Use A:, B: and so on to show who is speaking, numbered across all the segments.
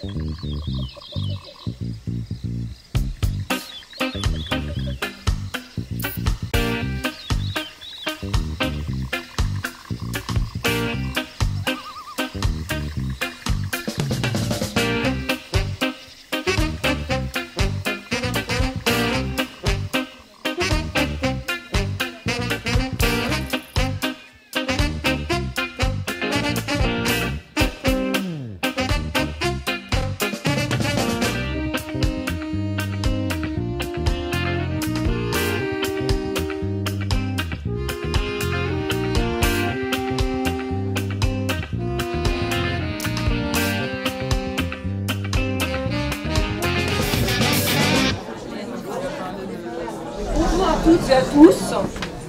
A: Toutes et à tous,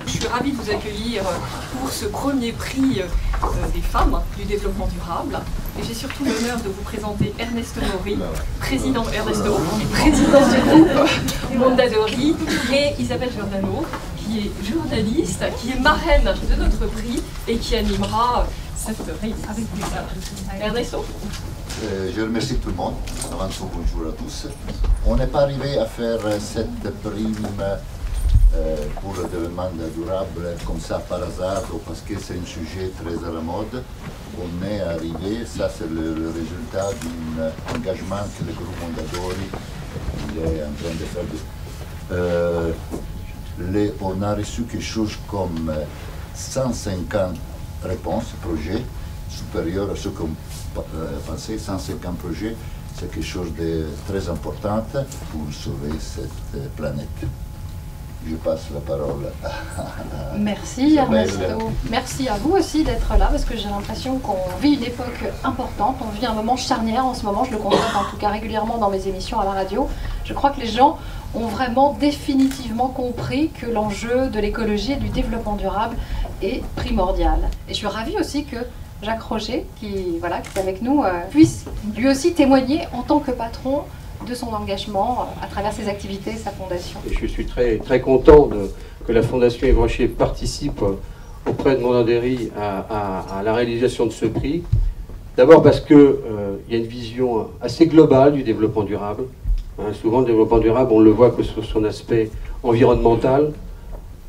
A: je suis ravie de vous accueillir pour ce premier prix des femmes du développement durable. Et j'ai surtout l'honneur de vous présenter Ernesto Mori, président du groupe Mondadori, et Isabelle Giordano, qui est journaliste, qui est marraine de notre prix et qui animera cette prix avec plaisir. Ernesto.
B: Je remercie tout le monde. Avant tout, bonjour à tous. On n'est pas arrivé à faire cette prime pour le développement durable comme ça par hasard ou parce que c'est un sujet très à la mode. On est arrivé, ça c'est le résultat d'un engagement que le groupe Mondadori est en train de faire. On a reçu quelque chose comme 150 réponses, projets, supérieurs à ce qu'on pensait. 150 projets, c'est quelque chose de très important pour sauver cette planète. Je passe la parole à
C: Merci Ernesto. Merci à vous aussi d'être là parce que j'ai l'impression qu'on vit une époque importante, on vit un moment charnière en ce moment, je le constate en tout cas régulièrement dans mes émissions à la radio. Je crois que les gens ont vraiment définitivement compris que l'enjeu de l'écologie et du développement durable est primordial. Et je suis ravie aussi que Jacques Roger, qui est avec nous, puisse lui aussi témoigner en tant que patron de son engagement à travers ses activités et sa fondation.
D: Et je suis très content que la Fondation Yves Rocher participe auprès de Mondadori à la réalisation de ce prix. D'abord parce qu'il y a une vision assez globale du développement durable. Souvent le développement durable, on le voit que sur son aspect environnemental,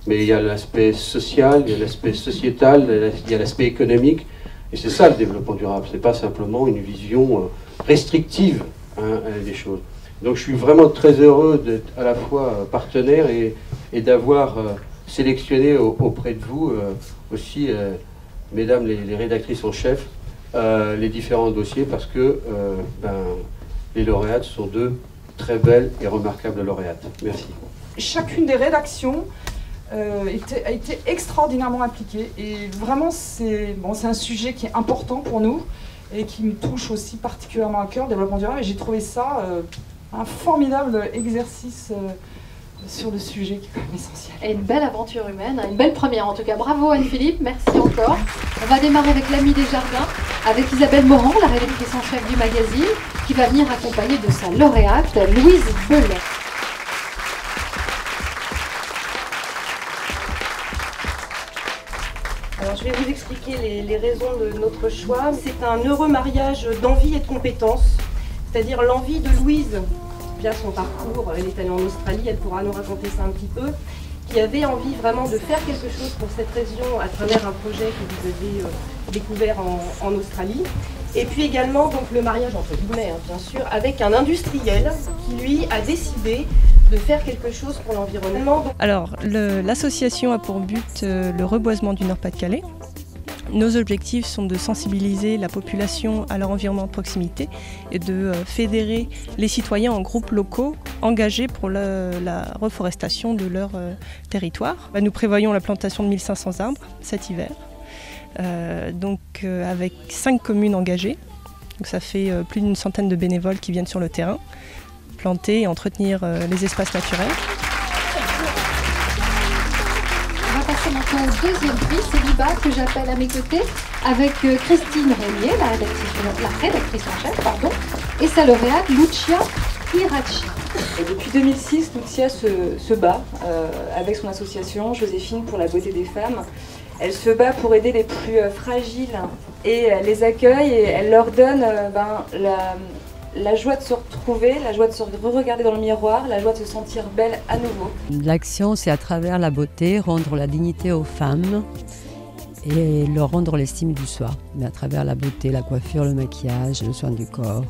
D: mais il y a l'aspect social, il y a l'aspect sociétal, il y a l'aspect économique. Et c'est ça le développement durable, c'est pas simplement une vision restrictive des choses. Donc je suis vraiment très heureux d'être à la fois partenaire et d'avoir sélectionné auprès de vous aussi, mesdames les rédactrices en chef, les différents dossiers parce que les lauréates sont deux très belles et remarquables lauréates. Merci.
E: Chacune des rédactions a été extraordinairement impliquée et vraiment c'est un sujet qui est important pour nous et qui me touche aussi particulièrement à cœur, le développement durable, et j'ai trouvé ça un formidable exercice sur le sujet qui est quand même essentiel.
C: Et une belle aventure humaine, une belle première en tout cas. Bravo Anne-Philippe, merci encore. On va démarrer avec l'Ami des Jardins, avec Isabelle Morand, la rédactrice en chef du magazine, qui va venir accompagnée de sa lauréate, Louise Bellet.
F: Alors, je vais vous expliquer les raisons de notre choix. C'est un heureux mariage d'envie et de compétences, c'est-à-dire l'envie de Louise, via son parcours, elle est allée en Australie, elle pourra nous raconter ça un petit peu, qui avait envie vraiment de faire quelque chose pour cette région à travers un projet que vous avez découvert en Australie. Et puis également donc, le mariage, entre guillemets, bien sûr, avec un industriel qui, lui, a décidé de faire quelque chose pour l'environnement.
G: Alors, l'association a pour but le reboisement du Nord-Pas-de-Calais. Nos objectifs sont de sensibiliser la population à leur environnement de proximité et de fédérer les citoyens en groupes locaux engagés pour la reforestation de leur territoire. Nous prévoyons la plantation de 1500 arbres cet hiver, avec 5 communes engagées. Donc ça fait plus d'une centaine de bénévoles qui viennent sur le terrain, planter et entretenir les espaces naturels.
C: On va passer maintenant au deuxième prix, c'est l'IBA que j'appelle à mes côtés, avec Christine Régnier, la rédactrice en chef, et sa lauréate Lucia Irachi.
H: Et depuis 2006, Lucia se bat avec son association Joséphine pour la beauté des femmes. Elle se bat pour aider les plus fragiles et elle les accueille et elle leur donne la joie de se retrouver, la joie de se re-regarder dans le miroir, la joie de se sentir belle à nouveau.
I: L'action, c'est à travers la beauté, rendre la dignité aux femmes et leur rendre l'estime du soi, mais à travers la beauté, la coiffure, le maquillage, le soin du corps.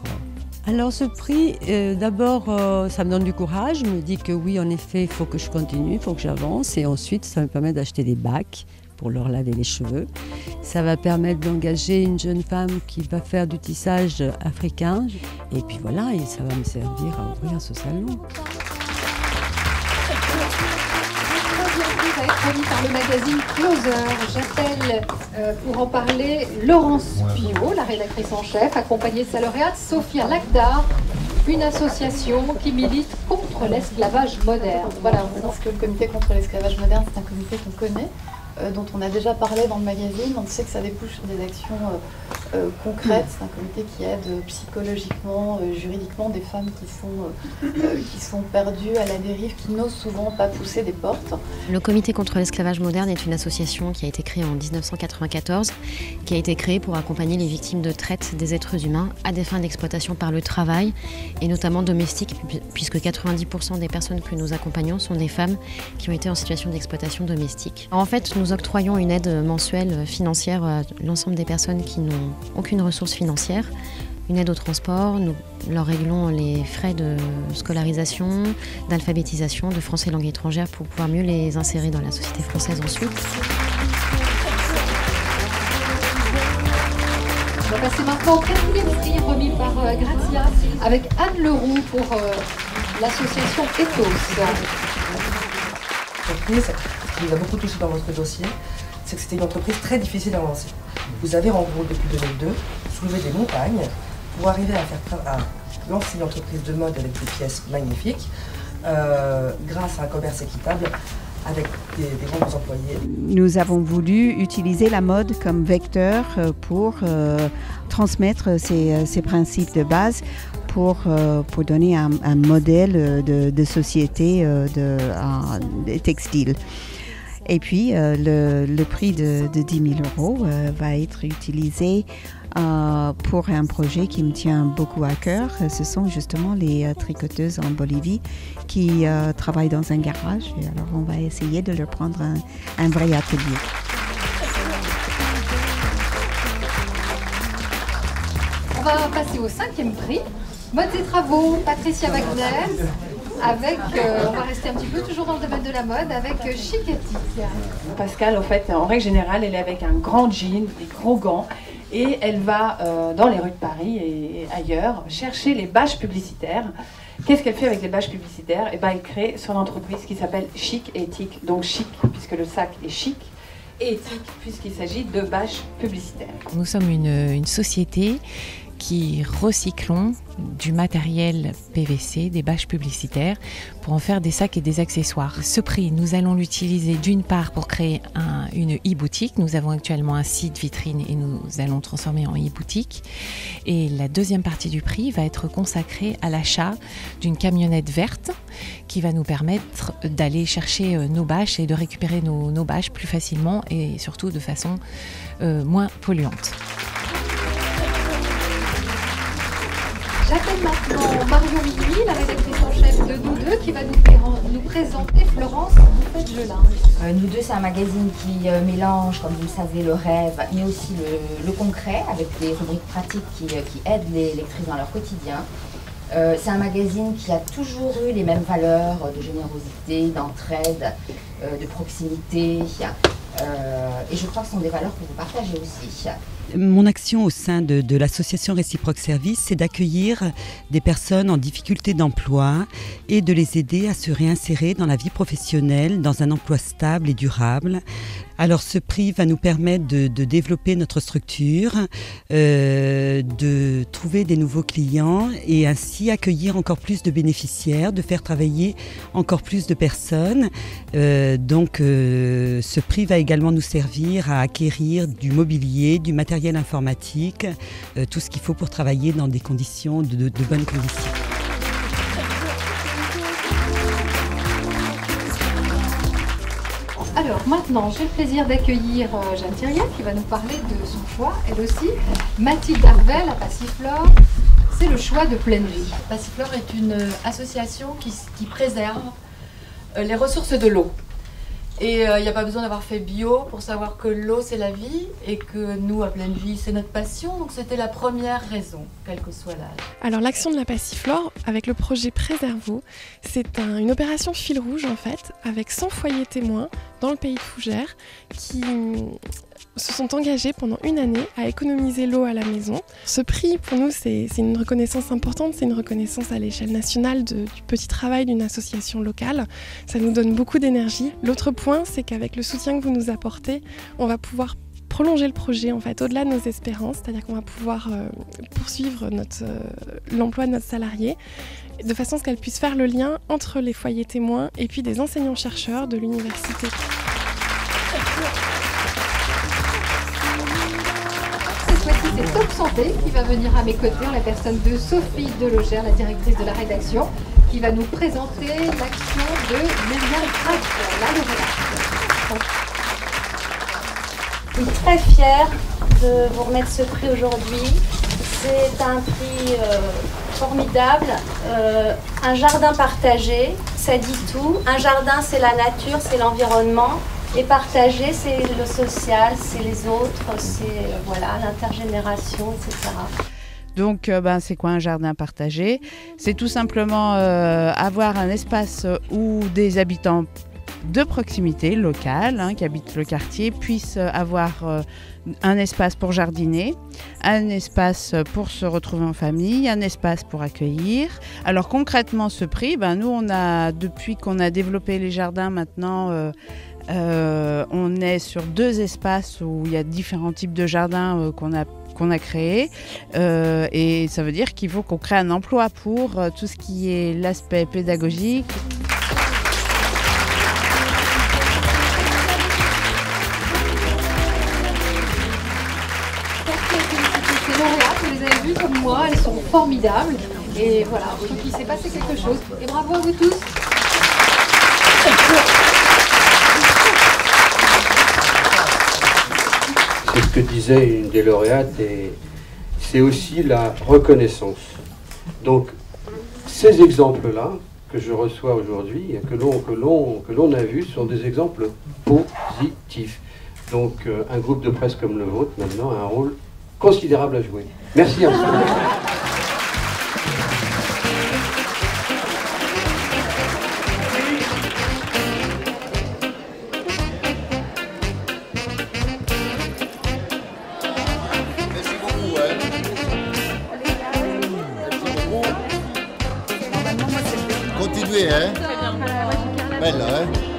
I: Alors ce prix, d'abord, ça me donne du courage, je me dis que oui, en effet, il faut que je continue, il faut que j'avance, et ensuite, ça me permet d'acheter des bacs pour leur laver les cheveux. Ça va permettre d'engager une jeune femme qui va faire du tissage africain. Et puis voilà, et ça va me servir à ouvrir ce salon.
C: Va être remis par le magazine Closer. J'appelle pour en parler Laurence Pio, la rédactrice en chef, accompagnée de sa lauréate Sophia Lagdar, une association qui milite contre l'esclavage moderne. Voilà, on pense que le comité contre l'esclavage moderne, c'est un comité qu'on connaît, dont on a déjà parlé dans le magazine. On sait que ça débouche sur des actions concrètes. C'est un comité qui aide psychologiquement, juridiquement des femmes qui sont perdues à la dérive, qui n'osent souvent pas pousser des portes.
J: Le comité contre l'esclavage moderne est une association qui a été créée en 1994, qui a été créée pour accompagner les victimes de traite des êtres humains à des fins d'exploitation par le travail, et notamment domestique, puisque 90% des personnes que nous accompagnons sont des femmes qui ont été en situation d'exploitation domestique. En fait, nous octroyons une aide mensuelle financière à l'ensemble des personnes qui n'ont aucune ressource financière, une aide au transport, nous leur réglons les frais de scolarisation, d'alphabétisation, de français langue étrangère pour pouvoir mieux les insérer dans la société française ensuite.
C: On va passer maintenant au quatrième prix remis par Grazia avec Anne Leroux pour l'association Ethos.
K: L'entreprise, ce qui nous a beaucoup touché dans votre dossier, c'est que c'était une entreprise très difficile à lancer. Vous avez en gros depuis 2002 soulevé des montagnes pour arriver à lancer une entreprise de mode avec des pièces magnifiques grâce à un commerce équitable avec des grands employés.
L: Nous avons voulu utiliser la mode comme vecteur pour transmettre ces principes de base pour donner un modèle de société de textile. Et puis le prix de 10 000 € va être utilisé pour un projet qui me tient beaucoup à cœur. Ce sont justement les tricoteuses en Bolivie qui travaillent dans un garage. Et alors on va essayer de leur prendre un vrai atelier.
C: On va passer au cinquième prix. Mode et travaux, Patricia Wagner. Avec, on va rester un petit peu toujours dans le domaine de la mode, avec Chic Éthique.
H: Pascal, en fait, en règle générale, elle est avec un grand jean, des gros gants, et elle va dans les rues de Paris et ailleurs chercher les bâches publicitaires. Qu'est-ce qu'elle fait avec les bâches publicitaires? Eh ben, elle crée son entreprise qui s'appelle Chic Éthique. Donc chic, puisque le sac est chic, et éthique, puisqu'il s'agit de bâches publicitaires.
M: Nous sommes une société qui recyclons du matériel PVC, des bâches publicitaires, pour en faire des sacs et des accessoires. Ce prix, nous allons l'utiliser d'une part pour créer une e-boutique. Nous avons actuellement un site vitrine et nous allons transformer en e-boutique. Et la deuxième partie du prix va être consacrée à l'achat d'une camionnette verte qui va nous permettre d'aller chercher nos bâches et de récupérer nos bâches plus facilement et surtout de façon moins polluante.
C: J'appelle maintenant Marion Migui, la rédactrice en chef de Nous Deux, qui va nous présenter Florence Bouffet-Gelin.
N: Nous Deux, c'est un magazine qui mélange, comme vous le savez, le rêve, mais aussi le concret, avec des rubriques pratiques qui aident les lectrices dans leur quotidien. C'est un magazine qui a toujours eu les mêmes valeurs de générosité, d'entraide, de proximité. Et je crois que ce sont des valeurs que vous partagez aussi.
O: Mon action au sein de l'association Réciproque Service, c'est d'accueillir des personnes en difficulté d'emploi et de les aider à se réinsérer dans la vie professionnelle, dans un emploi stable et durable. Alors ce prix va nous permettre de développer notre structure, de trouver des nouveaux clients et ainsi accueillir encore plus de bénéficiaires, de faire travailler encore plus de personnes. Donc ce prix va également nous servir à acquérir du mobilier, du matériel informatique, tout ce qu'il faut pour travailler dans des conditions de bonnes conditions.
C: Alors, Alors maintenant, j'ai le plaisir d'accueillir Jeanne Thiriet qui va nous parler de son choix, elle aussi. Mathilde Arvel à Passiflore, c'est le choix de Pleine Vie.
P: Passiflore est une association qui préserve les ressources de l'eau. Et il n'y a pas besoin d'avoir fait bio pour savoir que l'eau c'est la vie et que nous à Pleine Vie c'est notre passion, donc c'était la première raison, quel que soit l'âge.
Q: Alors l'action de la Passiflore avec le projet Préservo, c'est une opération fil rouge en fait, avec 100 foyers témoins dans le pays de Fougères qui se sont engagés pendant une année à économiser l'eau à la maison. Ce prix, pour nous, c'est une reconnaissance importante, c'est une reconnaissance à l'échelle nationale du petit travail d'une association locale. Ça nous donne beaucoup d'énergie. L'autre point, c'est qu'avec le soutien que vous nous apportez, on va pouvoir prolonger le projet en fait au-delà de nos espérances, c'est-à-dire qu'on va pouvoir poursuivre l'emploi de notre salarié de façon à ce qu'elle puisse faire le lien entre les foyers témoins et puis des enseignants-chercheurs de l'université.
C: C'est Top Santé qui va venir à mes côtés en la personne de Sophie Delogère, la directrice de la rédaction, qui va nous présenter l'action de Myriam Krabs, la lauréate.
R: Je suis très fière de vous remettre ce prix aujourd'hui. C'est un prix formidable. Un jardin partagé, ça dit tout. Un jardin, c'est la nature, c'est l'environnement. Et partager, c'est le social, c'est les autres, c'est voilà, l'intergénération, etc.
L: Donc, c'est quoi un jardin partagé? C'est tout simplement avoir un espace où des habitants de proximité locale, qui habitent le quartier, puissent avoir un espace pour jardiner, un espace pour se retrouver en famille, un espace pour accueillir. Alors concrètement, ce prix, nous, on a, depuis qu'on a développé les jardins maintenant, on est sur 2 espaces où il y a différents types de jardins qu'on a créés et ça veut dire qu'il faut qu'on crée un emploi pour tout ce qui est l'aspect pédagogique.
C: Ces lauréates, vous les avez vues comme moi, elles sont formidables et voilà, je trouve qu'il s'est passé quelque chose et bravo à vous tous.
D: C'est ce que disait une des lauréates et c'est aussi la reconnaissance. Donc ces exemples-là que je reçois aujourd'hui et que l'on a vus sont des exemples positifs. Donc un groupe de presse comme le vôtre maintenant a un rôle considérable à jouer. Merci infiniment.
B: Continuez, hein? Bella, hein?